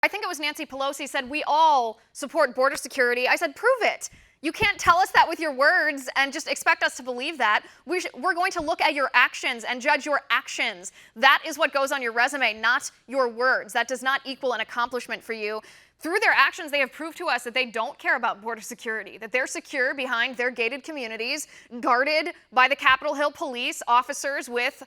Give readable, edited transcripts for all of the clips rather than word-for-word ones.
I think it was Nancy Pelosi said, we all support border security. I said, prove it. You can't tell us that with your words and just expect us to believe that. We're going to look at your actions and judge your actions. That is what goes on your resume, not your words. That does not equal an accomplishment for you. Through their actions, they have proved to us that they don't care about border security, that they're secure behind their gated communities, guarded by the Capitol Hill police officers with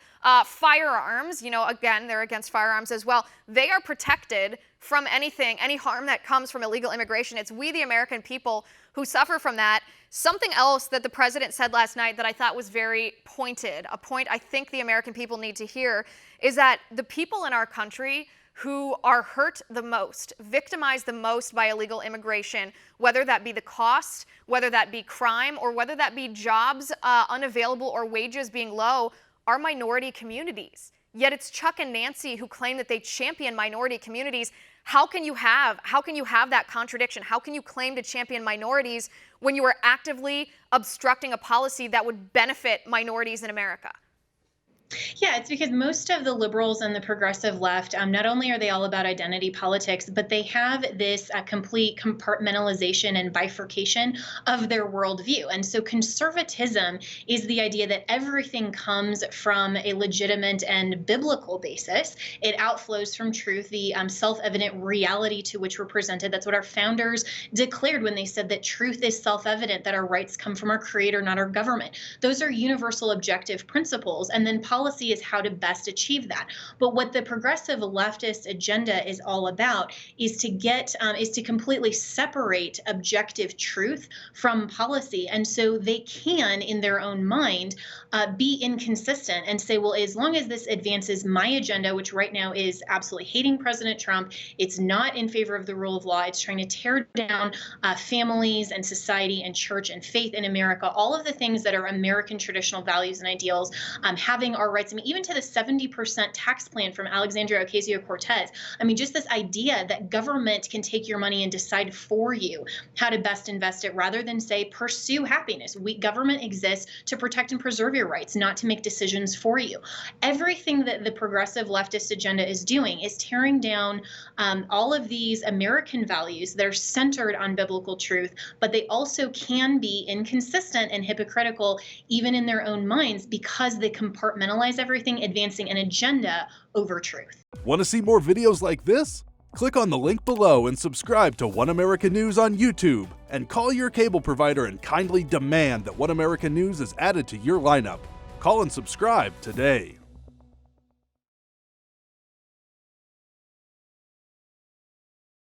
firearms. You know, again, they're against firearms as well. They are protected from anything, any harm that comes from illegal immigration. It's we, the American people, who suffer from that. Something else that the president said last night that I thought was very pointed, a point I think the American people need to hear, is that the people in our country who are hurt the most, victimized the most by illegal immigration, whether that be the cost, whether that be crime, or whether that be jobs unavailable or wages being low, are minority communities. Yet it's Chuck and Nancy who claim that they champion minority communities. How can you have that contradiction? How can you claim to champion minorities when you are actively obstructing a policy that would benefit minorities in America? Yeah, it's because most of the liberals and the progressive left, not only are they all about identity politics, but they have this complete compartmentalization and bifurcation of their worldview. And so conservatism is the idea that everything comes from a legitimate and biblical basis. It outflows from truth, the self-evident reality to which we're presented. That's what our founders declared when they said that truth is self-evident, that our rights come from our creator, not our government. Those are universal objective principles. And then policy is how to best achieve that. But what the progressive leftist agenda is all about is to completely separate objective truth from policy. And so they can, in their own mind, be inconsistent and say, well, as long as this advances my agenda, which right now is absolutely hating President Trump, it's not in favor of the rule of law, it's trying to tear down families and society and church and faith in America, all of the things that are American traditional values and ideals, having our rights. I mean, even to the 70% tax plan from Alexandria Ocasio-Cortez. I mean, just this idea that government can take your money and decide for you how to best invest it rather than say, pursue happiness. Government exists to protect and preserve your rights, not to make decisions for you. Everything that the progressive leftist agenda is doing is tearing down all of these American values that are centered on biblical truth, but they also can be inconsistent and hypocritical even in their own minds because they compartmentalize everything, advancing an agenda over truth. Want to see more videos like this? Click on the link below and subscribe to One American News on YouTube, and call your cable provider and kindly demand that One American News is added to your lineup. Call and subscribe today.